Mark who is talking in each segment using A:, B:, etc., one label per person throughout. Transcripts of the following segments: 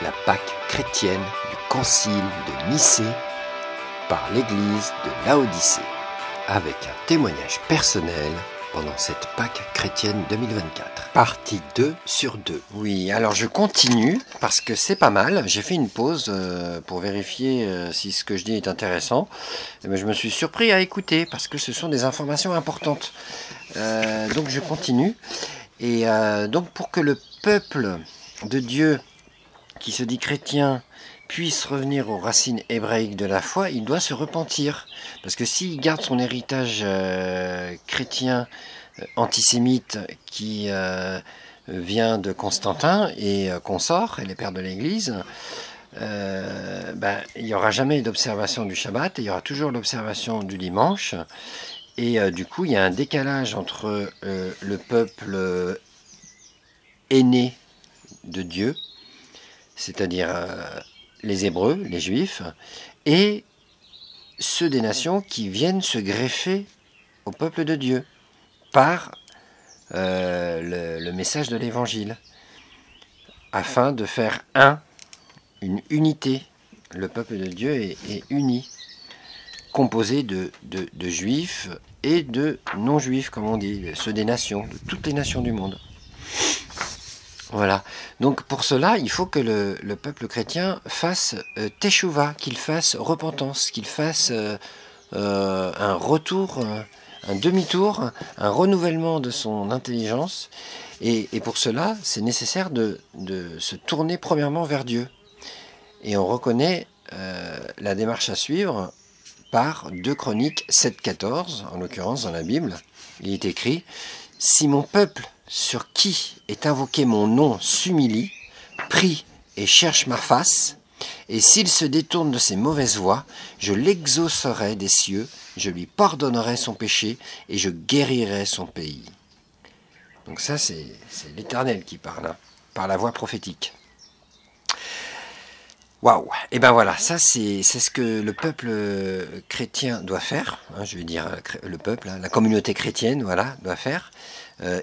A: la Pâque chrétienne du Concile de Nicée par l'Église de Laodicée, avec un témoignage personnel pendant cette Pâque chrétienne 2024. Partie 2 sur 2. Oui, alors je continue parce que c'est pas mal. J'ai fait une pause pour vérifier si ce que je dis est intéressant. Mais je me suis surpris à écouter parce que ce sont des informations importantes. Donc je continue. Et donc pour que le peuple de Dieu qui se dit chrétien puisse revenir aux racines hébraïques de la foi, il doit se repentir. Parce que s'il garde son héritage chrétien antisémite qui vient de Constantin et consorts, et les pères de l'Église, il n'y aura jamais d'observation du Shabbat, et il y aura toujours l'observation du dimanche. Et du coup, il y a un décalage entre le peuple aîné de Dieu, c'est-à-dire les Hébreux, les Juifs, et ceux des nations qui viennent se greffer au peuple de Dieu par le message de l'Évangile, afin de faire une unité. Le peuple de Dieu est uni, composé de Juifs et de non-Juifs, comme on dit, ceux des nations, de toutes les nations du monde. Voilà, donc pour cela, il faut que le peuple chrétien fasse teshuva, qu'il fasse repentance, qu'il fasse un retour, un demi-tour, un renouvellement de son intelligence. Et pour cela, c'est nécessaire de se tourner premièrement vers Dieu. Et on reconnaît la démarche à suivre par 2 Chroniques 7,14, en l'occurrence dans la Bible. Il est écrit « Si mon peuple sur qui est invoqué mon nom s'humilie, prie et cherche ma face, et s'il se détourne de ses mauvaises voies, je l'exaucerai des cieux, je lui pardonnerai son péché, et je guérirai son pays. » Donc ça, c'est l'Éternel qui parle, hein, par la voix prophétique. Waouh! Et ben voilà, ça c'est ce que le peuple chrétien doit faire, hein, je vais dire le peuple, hein, la communauté chrétienne, voilà, doit faire.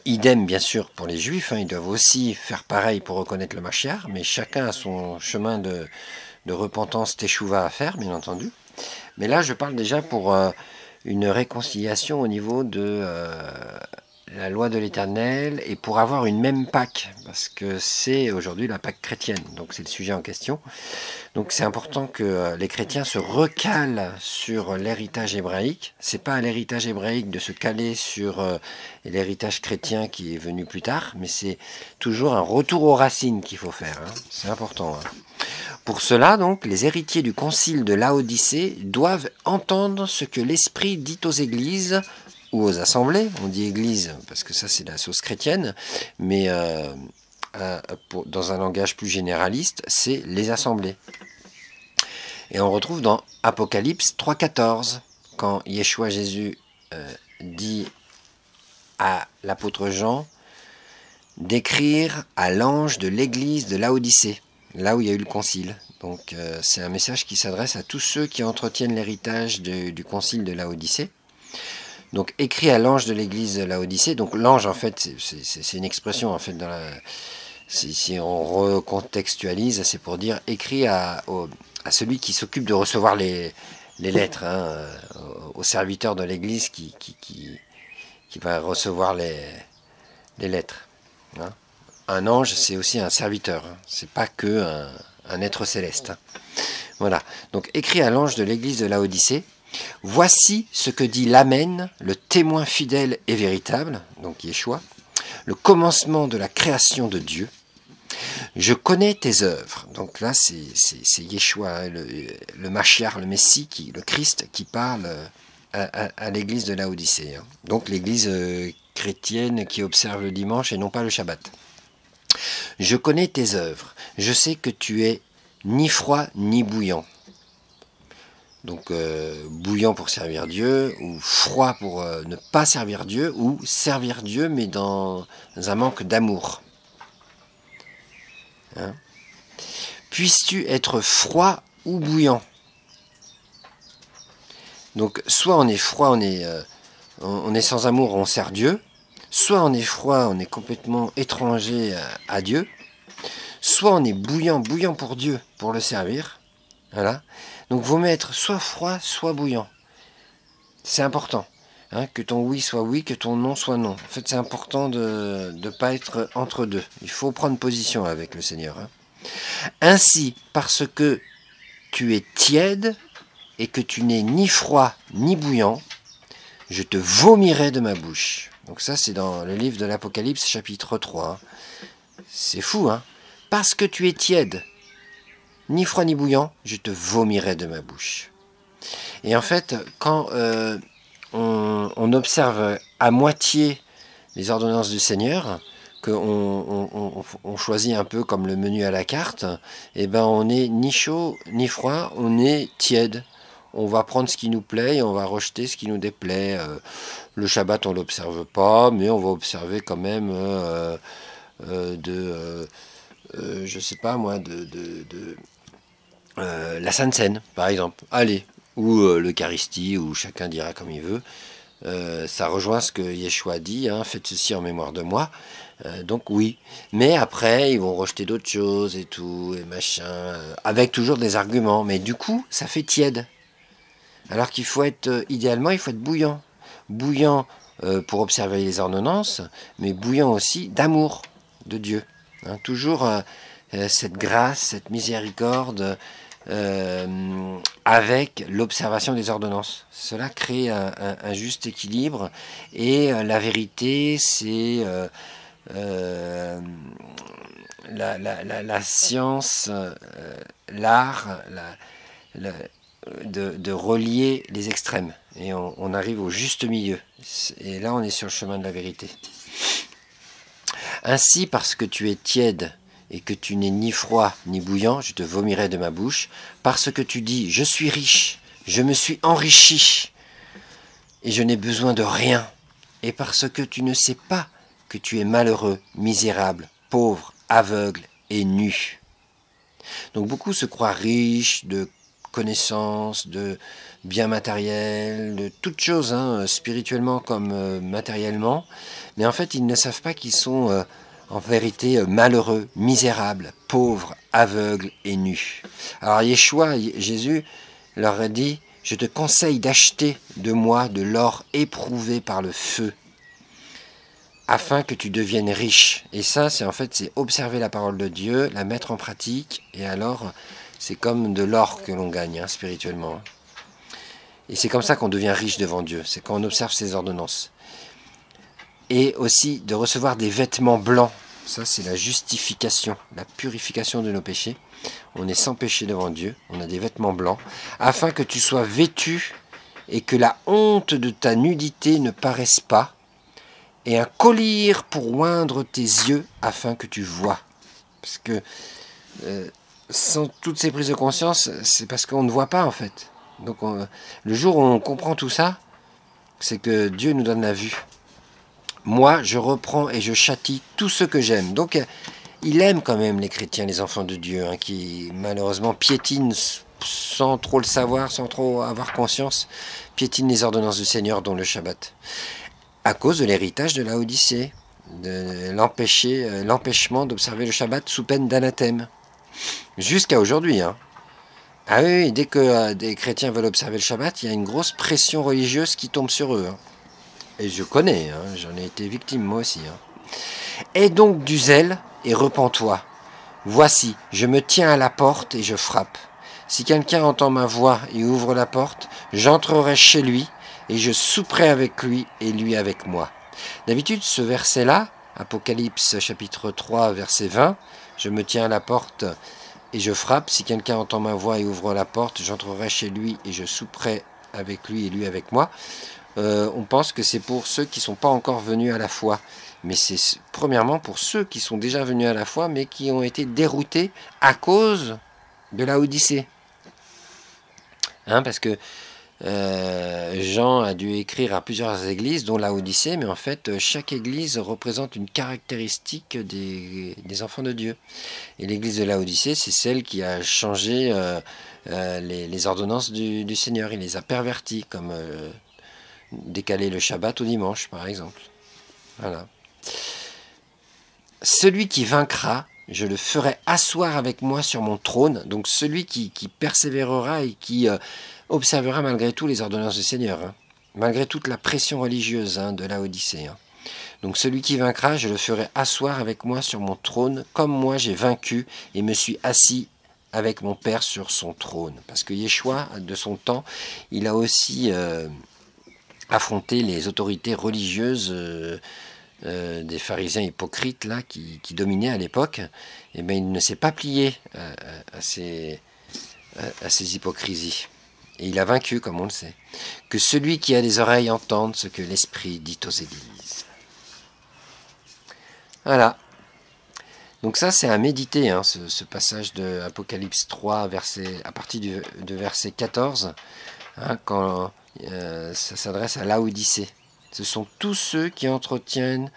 A: Idem bien sûr pour les juifs, hein, ils doivent aussi faire pareil pour reconnaître le Mashiach, mais chacun a son chemin de repentance teshuva à faire, bien entendu. Mais là je parle déjà pour une réconciliation au niveau de la loi de l'Éternel et pour avoir une même Pâque, parce que c'est aujourd'hui la Pâque chrétienne, donc c'est le sujet en question. Donc c'est important que les chrétiens se recalent sur l'héritage hébraïque. C'est pas l'héritage hébraïque de se caler sur l'héritage chrétien qui est venu plus tard, mais c'est toujours un retour aux racines qu'il faut faire, hein. C'est important, hein. Pour cela, donc, les héritiers du concile de Laodicée doivent entendre ce que l'Esprit dit aux églises ou aux assemblées. On dit église parce que ça c'est la sauce chrétienne, mais dans un langage plus généraliste, c'est les assemblées. Et on retrouve dans Apocalypse 3,14, quand Yeshua Jésus dit à l'apôtre Jean d'écrire à l'ange de l'église de Laodicée, là où il y a eu le concile. Donc c'est un message qui s'adresse à tous ceux qui entretiennent l'héritage du concile de Laodicée. Donc écrit à l'ange de l'église de Laodicée. Donc l'ange en fait c'est une expression en fait dans la... Si on recontextualise, c'est pour dire écrit à celui qui s'occupe de recevoir les lettres, hein, au serviteur de l'église qui va recevoir les lettres, hein. Un ange, c'est aussi un serviteur, hein. C'est pas que un être céleste, hein. Voilà, donc écrit à l'ange de l'église de Laodicée, voici ce que dit l'Amen, le témoin fidèle et véritable, donc Yeshua, le commencement de la création de Dieu. Je connais tes œuvres. Donc là, c'est Yeshua, le Mashiach, le Messie, le Christ, qui parle à l'église de Laodicée, hein. Donc l'église chrétienne qui observe le dimanche et non pas le Shabbat. Je connais tes œuvres. Je sais que tu es ni froid ni bouillant. Donc bouillant pour servir Dieu, ou froid pour ne pas servir Dieu, ou servir Dieu mais dans un manque d'amour, hein. Puisses-tu être froid ou bouillant? Donc soit on est froid, on est sans amour, on sert Dieu, soit on est froid, on est complètement étranger à Dieu, soit on est bouillant pour Dieu, pour le servir. Voilà. Donc, vaut mieux être soit froid, soit bouillant. C'est important. Hein, que ton oui soit oui, que ton non soit non. En fait, c'est important de ne pas être entre deux. Il faut prendre position avec le Seigneur. Hein. Ainsi, parce que tu es tiède et que tu n'es ni froid ni bouillant, je te vomirai de ma bouche. Donc ça, c'est dans le livre de l'Apocalypse, chapitre 3. Hein. C'est fou, hein. Parce que tu es tiède, ni froid ni bouillant, je te vomirai de ma bouche. Et en fait, quand on observe à moitié les ordonnances du Seigneur, qu'on choisit un peu comme le menu à la carte, et ben on n'est ni chaud ni froid, on est tiède. On va prendre ce qui nous plaît et on va rejeter ce qui nous déplaît. Le Shabbat, on ne l'observe pas, mais on va observer quand même je sais pas moi, la Sainte Seine, par exemple. Allez, ou l'Eucharistie, où chacun dira comme il veut. Ça rejoint ce que Yeshua dit, hein, faites ceci en mémoire de moi. Donc oui, mais après ils vont rejeter d'autres choses et tout, et machin, avec toujours des arguments, mais du coup ça fait tiède. Alors qu'il faut être, idéalement, il faut être bouillant. Bouillant pour observer les ordonnances, mais bouillant aussi d'amour de Dieu. Hein, toujours cette grâce, cette miséricorde, avec l'observation des ordonnances. Cela crée un juste équilibre, et la vérité, c'est la science, l'art, de relier les extrêmes. Et on arrive au juste milieu. Et là, on est sur le chemin de la vérité. Ainsi, parce que tu es tiède et que tu n'es ni froid ni bouillant, je te vomirai de ma bouche, parce que tu dis, je suis riche, je me suis enrichi, et je n'ai besoin de rien, et parce que tu ne sais pas que tu es malheureux, misérable, pauvre, aveugle et nu. Donc beaucoup se croient riches de connaissances, de biens matériels, de toutes choses, hein, spirituellement comme matériellement, mais en fait ils ne savent pas qu'ils sont en vérité malheureux, misérables, pauvres, aveugles et nus. Alors Yeshua, Jésus, leur a dit, je te conseille d'acheter de moi de l'or éprouvé par le feu, afin que tu deviennes riche. Et ça, c'est observer la parole de Dieu, la mettre en pratique, et alors c'est comme de l'or que l'on gagne, hein, spirituellement. Et c'est comme ça qu'on devient riche devant Dieu, c'est quand on observe ses ordonnances. Et aussi de recevoir des vêtements blancs, ça c'est la justification, la purification de nos péchés. On est sans péché devant Dieu, on a des vêtements blancs, afin que tu sois vêtu et que la honte de ta nudité ne paraisse pas, et un collier pour oindre tes yeux afin que tu vois. Parce que sans toutes ces prises de conscience, c'est parce qu'on ne voit pas en fait. Donc le jour où on comprend tout ça, c'est que Dieu nous donne la vue. Moi, je reprends et je châtie tous ceux que j'aime. Donc il aime quand même les chrétiens, les enfants de Dieu, hein, qui malheureusement piétinent sans trop le savoir, sans trop avoir conscience, piétinent les ordonnances du Seigneur, dont le Shabbat. À cause de l'héritage de la Odyssée, de l'empêchement d'observer le Shabbat sous peine d'anathème. Jusqu'à aujourd'hui. Hein. Ah oui, dès que des chrétiens veulent observer le Shabbat, il y a une grosse pression religieuse qui tombe sur eux. Hein. Et je connais, hein, j'en ai été victime moi aussi. Hein. Aie donc du zèle et repens-toi. Voici, je me tiens à la porte et je frappe. Si quelqu'un entend ma voix et ouvre la porte, j'entrerai chez lui, et je souperai avec lui et lui avec moi. D'habitude, ce verset-là, Apocalypse chapitre 3, verset 20, je me tiens à la porte et je frappe. Si quelqu'un entend ma voix et ouvre la porte, j'entrerai chez lui et je souperai avec lui et lui avec moi. On pense que c'est pour ceux qui ne sont pas encore venus à la foi. Mais c'est premièrement pour ceux qui sont déjà venus à la foi, mais qui ont été déroutés à cause de la Odyssée. Hein, parce que Jean a dû écrire à plusieurs églises, dont la Odyssée, mais en fait, chaque église représente une caractéristique des enfants de Dieu. Et l'église de la Odyssée, c'est celle qui a changé les ordonnances du Seigneur. Il les a perverties, comme décaler le Shabbat au dimanche, par exemple. Voilà. Celui qui vaincra je le ferai asseoir avec moi sur mon trône. Donc celui qui persévérera et qui observera malgré tout les ordonnances du Seigneur, hein, malgré toute la pression religieuse de Laodicée. Hein. Donc celui qui vaincra, je le ferai asseoir avec moi sur mon trône, comme moi j'ai vaincu et me suis assis avec mon Père sur son trône. Parce que Yeshua, de son temps, il a aussi affronté les autorités religieuses des pharisiens hypocrites là, qui dominaient à l'époque. Et bien il ne s'est pas plié à ces hypocrisies. Et il a vaincu, comme on le sait. Que celui qui a des oreilles entende ce que l'Esprit dit aux églises. Voilà. Donc ça, c'est à méditer, hein, ce passage de Apocalypse 3, à partir de verset 14, hein, quand ça s'adresse à Laodicée. Ce sont tous ceux qui entretiennent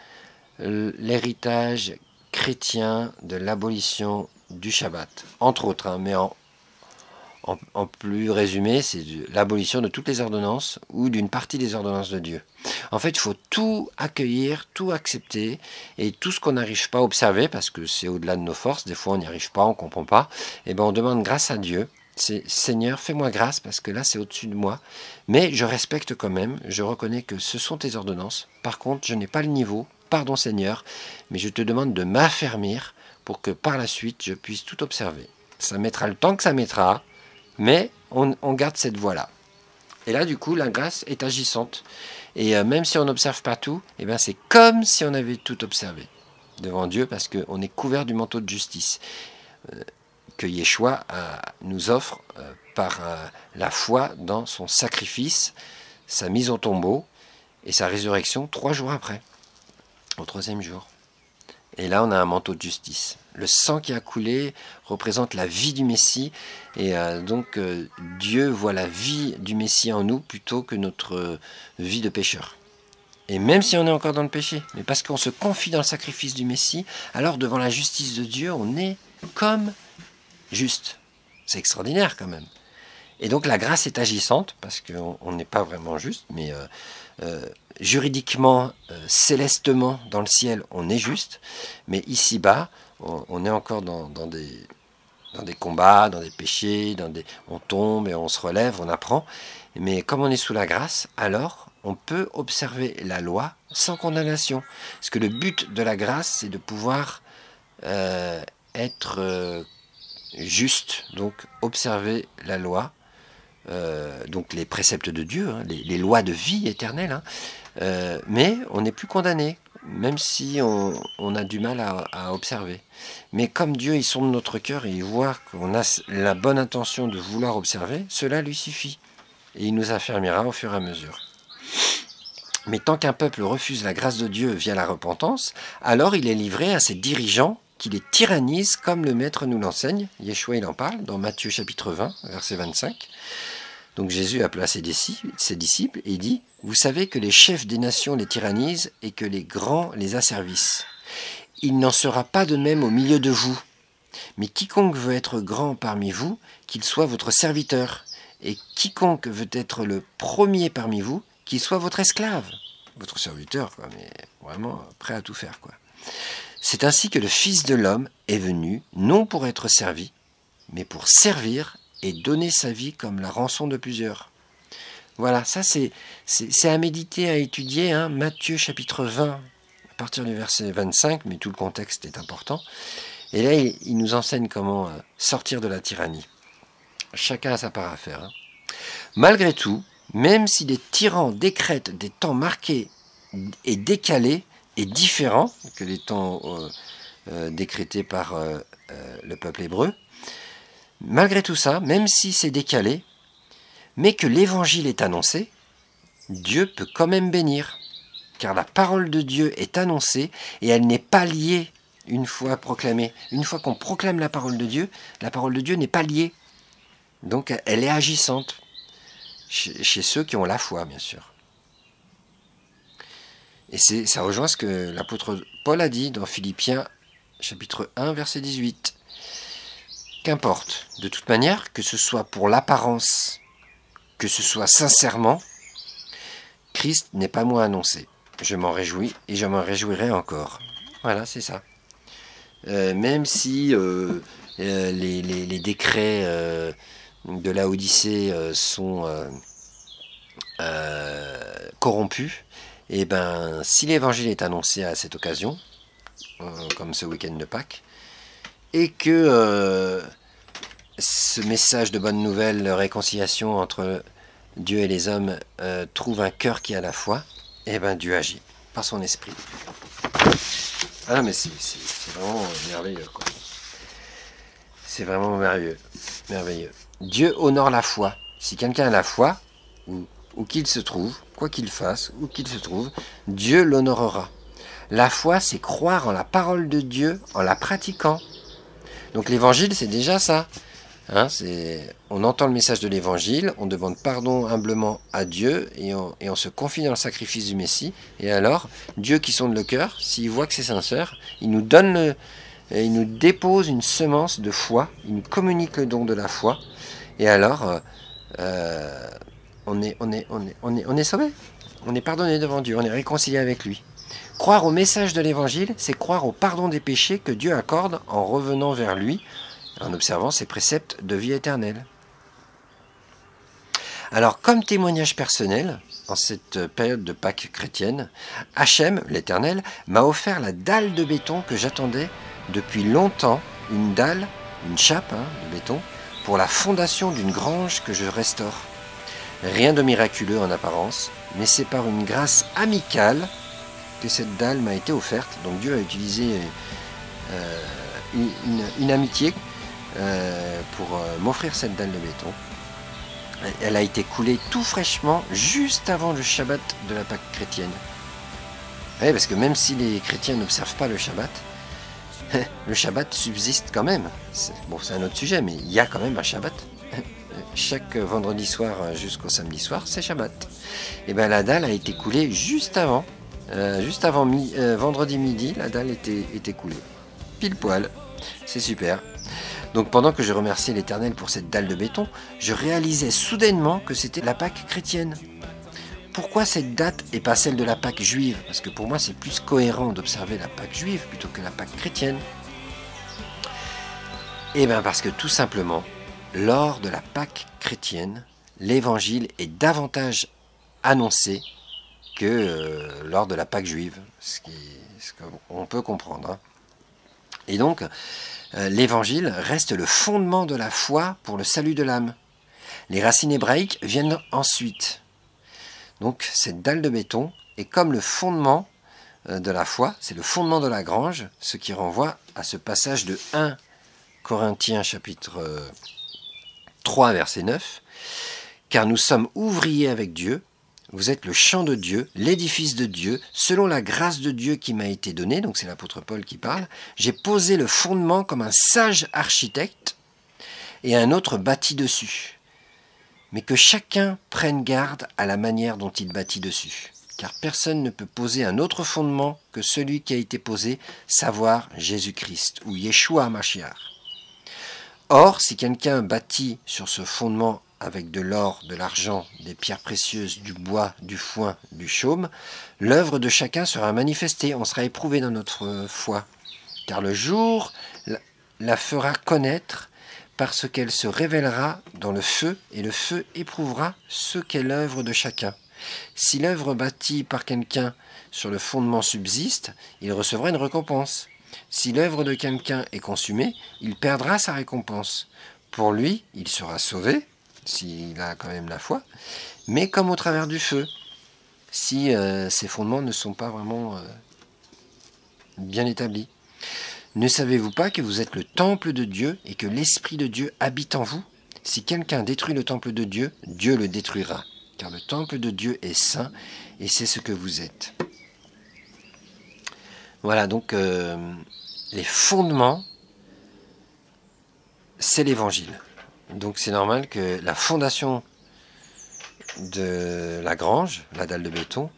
A: l'héritage chrétien de l'abolition du Shabbat. Entre autres, hein, mais en plus résumé, c'est l'abolition de toutes les ordonnances ou d'une partie des ordonnances de Dieu. En fait, il faut tout accueillir, tout accepter, et tout ce qu'on n'arrive pas à observer, parce que c'est au-delà de nos forces, des fois on n'y arrive pas, on ne comprend pas, et bien on demande grâce à Dieu. C'est Seigneur, fais-moi grâce, parce que là c'est au-dessus de moi, mais je respecte quand même, je reconnais que ce sont tes ordonnances. Par contre, je n'ai pas le niveau, pardon Seigneur, mais je te demande de m'affermir pour que par la suite je puisse tout observer. Ça mettra le temps que ça mettra, mais on garde cette voie-là. Et là, du coup, la grâce est agissante. Et même si on n'observe pas tout, eh ben, c'est comme si on avait tout observé devant Dieu, parce qu'on est couvert du manteau de justice que Yeshua nous offre par la foi dans son sacrifice, sa mise au tombeau et sa résurrection 3 jours après, au 3e jour. Et là, on a un manteau de justice. Le sang qui a coulé représente la vie du Messie. Et donc, Dieu voit la vie du Messie en nous plutôt que notre vie de pécheur. Et même si on est encore dans le péché, mais parce qu'on se confie dans le sacrifice du Messie, alors devant la justice de Dieu, on est comme juste. C'est extraordinaire quand même. Et donc la grâce est agissante, parce qu'on n'est pas vraiment juste, mais juridiquement, célestement, dans le ciel, on est juste, mais ici-bas, on est encore dans des combats, dans des péchés, on tombe et on se relève, on apprend, mais comme on est sous la grâce, alors on peut observer la loi sans condamnation. Parce que le but de la grâce, c'est de pouvoir être juste, donc observer la loi, donc les préceptes de Dieu, hein, les lois de vie éternelle, hein, mais on n'est plus condamné, même si on a du mal à observer. Mais comme Dieu, il sonde notre cœur et il voit qu'on a la bonne intention de vouloir observer, cela lui suffit. Et il nous affermira au fur et à mesure. Mais tant qu'un peuple refuse la grâce de Dieu via la repentance, alors il est livré à ses dirigeants qui les tyrannisent comme le Maître nous l'enseigne. Yeshua, il en parle dans Matthieu chapitre 20, verset 25. Donc Jésus appela ses disciples et dit « Vous savez que les chefs des nations les tyrannisent et que les grands les asservissent. Il n'en sera pas de même au milieu de vous. Mais quiconque veut être grand parmi vous, qu'il soit votre serviteur. Et quiconque veut être le premier parmi vous, qu'il soit votre esclave. » Votre serviteur, quoi, mais vraiment prêt à tout faire, quoi. C'est ainsi que le Fils de l'homme est venu, non pour être servi, mais pour servir et donner sa vie comme la rançon de plusieurs. Voilà, ça c'est à méditer, à étudier, hein, Matthieu chapitre 20, à partir du verset 25, mais tout le contexte est important. Et là, il nous enseigne comment sortir de la tyrannie. Chacun a sa part à faire. Hein. Malgré tout, même si les tyrans décrètent des temps marqués et décalés, et différents que les temps décrétés par le peuple hébreu. Malgré tout ça, même si c'est décalé, mais que l'évangile est annoncé, Dieu peut quand même bénir, car la parole de Dieu est annoncée et elle n'est pas liée une fois proclamée. Une fois qu'on proclame la parole de Dieu n'est pas liée. Donc elle est agissante chez ceux qui ont la foi, bien sûr. Et ça rejoint ce que l'apôtre Paul a dit dans Philippiens chapitre 1, verset 18. Qu'importe, de toute manière, que ce soit pour l'apparence, que ce soit sincèrement, Christ n'est pas moins annoncé. Je m'en réjouis et je m'en réjouirai encore. Voilà, c'est ça. même si les décrets de la Odyssée sont corrompus, et ben si l'évangile est annoncé à cette occasion, comme ce week-end de Pâques, et que ce message de bonne nouvelle, de réconciliation entre Dieu et les hommes trouve un cœur qui a la foi, et ben Dieu agit par son esprit. Ah non, mais c'est vraiment merveilleux, quoi. C'est vraiment merveilleux, merveilleux. Dieu honore la foi. Si quelqu'un a la foi, où qu'il se trouve, quoi qu'il fasse, où qu'il se trouve, Dieu l'honorera. La foi, c'est croire en la parole de Dieu en la pratiquant. Donc l'évangile, c'est déjà ça. Hein, on entend le message de l'évangile, on demande pardon humblement à Dieu et on se confie dans le sacrifice du Messie. Et alors, Dieu qui sonde le cœur, s'il voit que c'est sincère, il nous donne il nous dépose une semence de foi, il nous communique le don de la foi. Et alors, on est sauvé, on est pardonné devant Dieu, on est réconcilié avec lui. Croire au message de l'évangile, c'est croire au pardon des péchés que Dieu accorde en revenant vers lui, en observant ses préceptes de vie éternelle. Alors, comme témoignage personnel, en cette période de Pâques chrétienne, Hachem, l'Éternel, m'a offert la dalle de béton que j'attendais depuis longtemps, une dalle, une chape de béton, pour la fondation d'une grange que je restaure. Rien de miraculeux en apparence, mais c'est par une grâce amicale que cette dalle m'a été offerte. Donc Dieu a utilisé une amitié pour m'offrir cette dalle de béton. Elle a été coulée tout fraîchement juste avant le Shabbat de la Pâque chrétienne. Oui, parce que même si les chrétiens n'observent pas le Shabbat subsiste quand même. Bon, c'est un autre sujet, mais il y a quand même un Shabbat. Chaque vendredi soir jusqu'au samedi soir, c'est Shabbat. Et bien la dalle a été coulée juste avant vendredi midi, la dalle était coulée. Pile poil, c'est super. Donc pendant que je remerciais l'Éternel pour cette dalle de béton, je réalisais soudainement que c'était la Pâque chrétienne. Pourquoi cette date et pas celle de la Pâque juive? Parce que pour moi c'est plus cohérent d'observer la Pâque juive plutôt que la Pâque chrétienne. Et bien parce que tout simplement, lors de la Pâque chrétienne, l'Évangile est davantage annoncé que lors de la Pâque juive, ce qu'on peut comprendre. Et donc, l'Évangile reste le fondement de la foi pour le salut de l'âme. Les racines hébraïques viennent ensuite. Donc, cette dalle de béton est comme le fondement de la foi, c'est le fondement de la grange, ce qui renvoie à ce passage de 1 Corinthiens chapitre 3, verset 9. Car nous sommes ouvriers avec Dieu, vous êtes le champ de Dieu, l'édifice de Dieu, selon la grâce de Dieu qui m'a été donnée, donc c'est l'apôtre Paul qui parle, j'ai posé le fondement comme un sage architecte et un autre bâtit dessus. Mais que chacun prenne garde à la manière dont il bâtit dessus, car personne ne peut poser un autre fondement que celui qui a été posé, savoir Jésus-Christ, ou Yeshua Mashiach. Or, si quelqu'un bâtit sur ce fondement avec de l'or, de l'argent, des pierres précieuses, du bois, du foin, du chaume, l'œuvre de chacun sera manifestée, on sera éprouvé dans notre foi. Car le jour la fera connaître parce qu'elle se révélera dans le feu, et le feu éprouvera ce qu'est l'œuvre de chacun. Si l'œuvre bâtie par quelqu'un sur le fondement subsiste, il recevra une récompense. Si l'œuvre de quelqu'un est consumée, il perdra sa récompense. Pour lui, il sera sauvé, s'il a quand même la foi, mais comme au travers du feu, si ses fondements ne sont pas vraiment bien établis. Ne savez-vous pas que vous êtes le temple de Dieu et que l'Esprit de Dieu habite en vous? Si quelqu'un détruit le temple de Dieu, Dieu le détruira, car le temple de Dieu est saint et c'est ce que vous êtes. Voilà, donc les fondements, c'est l'Évangile. Donc c'est normal que la fondation de la grange, la dalle de béton,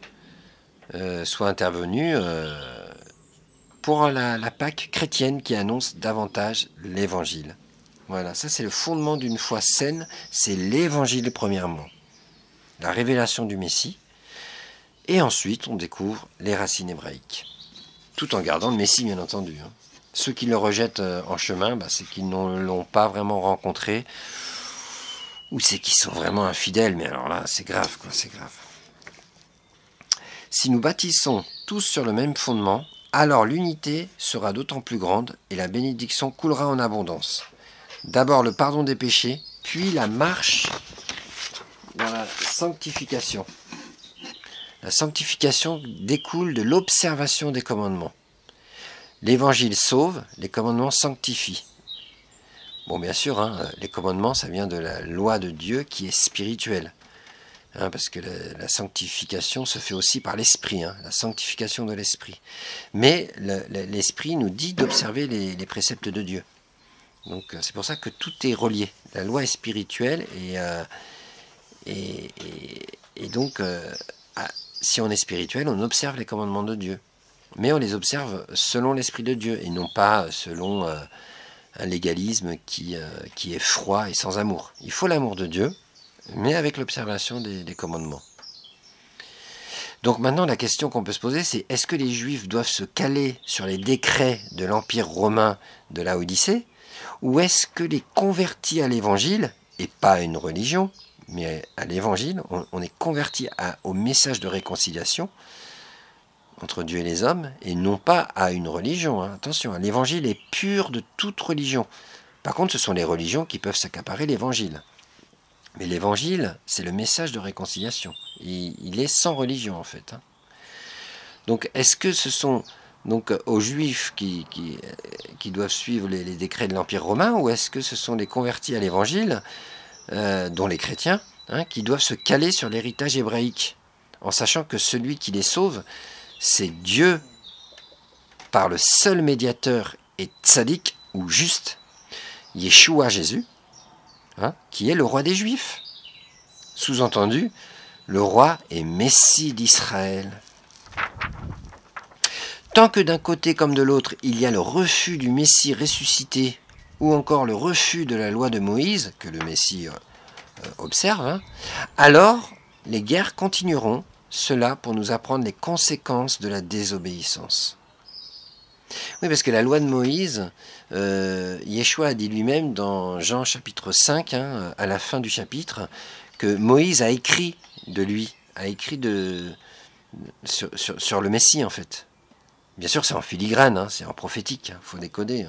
A: soit intervenue pour la Pâque chrétienne qui annonce davantage l'Évangile. Voilà, ça c'est le fondement d'une foi saine, c'est l'Évangile premièrement. La révélation du Messie, et ensuite on découvre les racines hébraïques. Tout en gardant le Messie bien entendu. Ceux qui le rejettent en chemin, c'est qu'ils ne l'ont pas vraiment rencontré, ou c'est qu'ils sont vraiment infidèles, mais alors là, c'est grave, quoi, c'est grave. Si nous bâtissons tous sur le même fondement, alors l'unité sera d'autant plus grande et la bénédiction coulera en abondance. D'abord le pardon des péchés, puis la marche dans la sanctification. La sanctification découle de l'observation des commandements. L'évangile sauve, les commandements sanctifient. Bon, bien sûr, les commandements, ça vient de la loi de Dieu qui est spirituelle. Parce que la sanctification se fait aussi par l'esprit, la sanctification de l'esprit. Mais l'esprit nous dit d'observer les préceptes de Dieu. Donc c'est pour ça que tout est relié. La loi est spirituelle et donc si on est spirituel, on observe les commandements de Dieu. Mais on les observe selon l'esprit de Dieu et non pas selon un légalisme qui est froid et sans amour. Il faut l'amour de Dieu, mais avec l'observation des commandements. Donc maintenant, la question qu'on peut se poser, c'est est-ce que les Juifs doivent se caler sur les décrets de l'Empire romain de la Odyssée, ou est-ce que les convertis à l'Évangile, et pas à une religion, mais à l'Évangile, on est convertis au message de réconciliation entre Dieu et les hommes, et non pas à une religion. Attention, l'Évangile est pur de toute religion. Par contre, ce sont les religions qui peuvent s'accaparer l'Évangile. Mais l'Évangile, c'est le message de réconciliation. Il est sans religion, en fait. Donc, est-ce que ce sont donc aux Juifs qui doivent suivre les décrets de l'Empire romain, ou est-ce que ce sont les convertis à l'Évangile, dont les chrétiens, qui doivent se caler sur l'héritage hébraïque, en sachant que celui qui les sauve, c'est Dieu, par le seul médiateur et tzaddik, ou juste, Yeshua Jésus, qui est le roi des Juifs. Sous-entendu, le roi est Messie d'Israël. Tant que d'un côté comme de l'autre, il y a le refus du Messie ressuscité, ou encore le refus de la loi de Moïse, que le Messie observe, alors les guerres continueront, cela pour nous apprendre les conséquences de la désobéissance. Oui, parce que la loi de Moïse, Yeshua a dit lui-même dans Jean chapitre 5, à la fin du chapitre, que Moïse a écrit de lui, sur le Messie en fait. Bien sûr, c'est en filigrane, c'est en prophétique, faut décoder.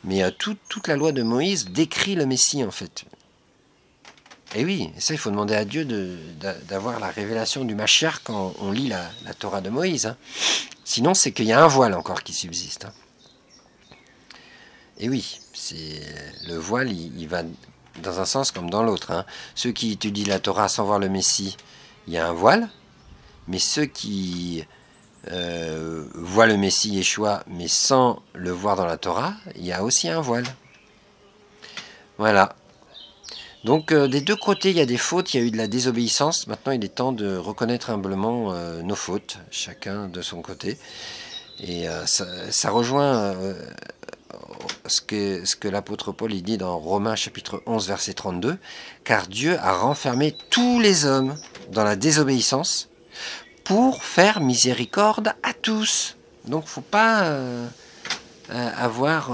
A: Mais toute la loi de Moïse décrit le Messie en fait. Et oui, ça il faut demander à Dieu d'avoir la révélation du Mashiach quand on lit la Torah de Moïse. Sinon, c'est qu'il y a un voile encore qui subsiste. Et oui, le voile, il va dans un sens comme dans l'autre. Ceux qui étudient la Torah sans voir le Messie, il y a un voile. Mais ceux qui voient le Messie Yeshua, mais sans le voir dans la Torah, il y a aussi un voile. Voilà. Donc des deux côtés, il y a des fautes, il y a eu de la désobéissance. Maintenant, il est temps de reconnaître humblement nos fautes, chacun de son côté. Et ça rejoint ce que l'apôtre Paul il dit dans Romains chapitre 11, verset 32. Car Dieu a renfermé tous les hommes dans la désobéissance pour faire miséricorde à tous. Donc, il ne faut pas avoir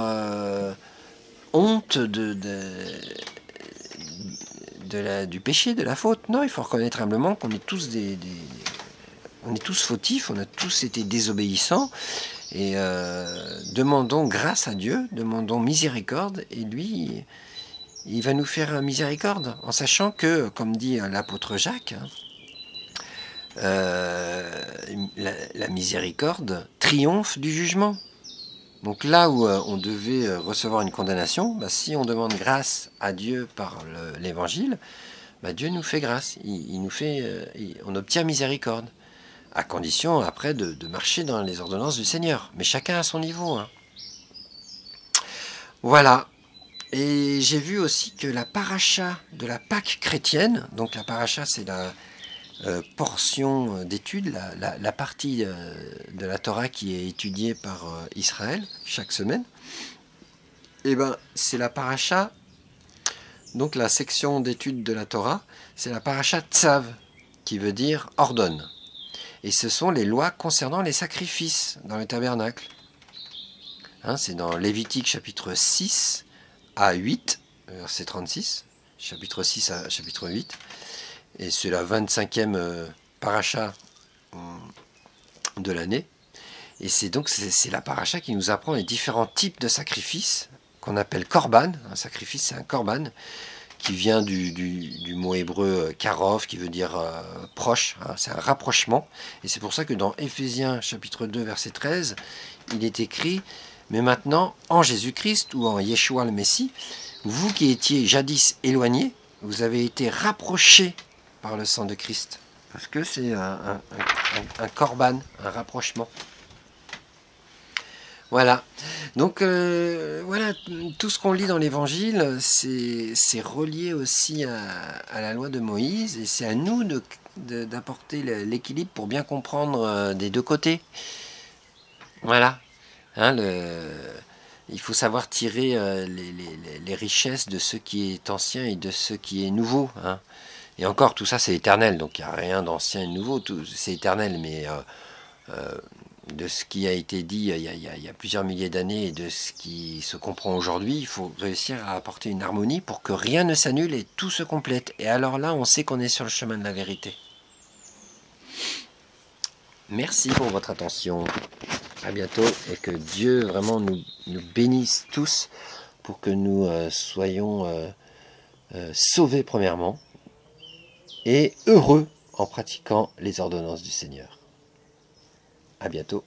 A: honte du péché, de la faute. Non, il faut reconnaître humblement qu'on est tous on est tous fautifs, on a tous été désobéissants, et demandons grâce à Dieu, demandons miséricorde, et lui, il va nous faire miséricorde, en sachant que, comme dit l'apôtre Jacques, la miséricorde triomphe du jugement. Donc là où on devait recevoir une condamnation, si on demande grâce à Dieu par l'évangile, Dieu nous fait grâce, on obtient miséricorde, à condition après de marcher dans les ordonnances du Seigneur. Mais chacun à son niveau. Voilà. Et j'ai vu aussi que la paracha de la Pâque chrétienne, donc la paracha c'est la portion d'étude, la partie de la Torah qui est étudiée par Israël chaque semaine, et c'est la paracha, donc la section d'étude de la Torah, c'est la paracha Tzav, qui veut dire ordonne. Et ce sont les lois concernant les sacrifices dans le tabernacle. Hein, c'est dans Lévitique chapitre 6 à 8, verset 36, chapitre 6 à chapitre 8. Et c'est la 25e paracha de l'année. Et c'est donc c'est la paracha qui nous apprend les différents types de sacrifices qu'on appelle korban. Un sacrifice, c'est un korban qui vient du mot hébreu karov, qui veut dire proche. Hein, c'est un rapprochement. Et c'est pour ça que dans Éphésiens chapitre 2, verset 13, il est écrit « Mais maintenant, en Jésus-Christ ou en Yeshua le Messie, vous qui étiez jadis éloignés, vous avez été rapprochés par le sang de Christ. » Parce que c'est un korban, un rapprochement. Voilà. Donc, voilà, tout ce qu'on lit dans l'Évangile, c'est relié aussi à la loi de Moïse, et c'est à nous d'apporter l'équilibre pour bien comprendre des deux côtés. Voilà. Hein, il faut savoir tirer les richesses de ce qui est ancien et de ce qui est nouveau. Hein. Et encore, tout ça, c'est éternel, donc il n'y a rien d'ancien et de nouveau, c'est éternel, mais de ce qui a été dit il y a plusieurs milliers d'années et de ce qui se comprend aujourd'hui, il faut réussir à apporter une harmonie pour que rien ne s'annule et tout se complète. Et alors là, on sait qu'on est sur le chemin de la vérité. Merci pour votre attention. À bientôt et que Dieu vraiment nous bénisse tous pour que nous soyons sauvés premièrement et heureux en pratiquant les ordonnances du Seigneur. À bientôt.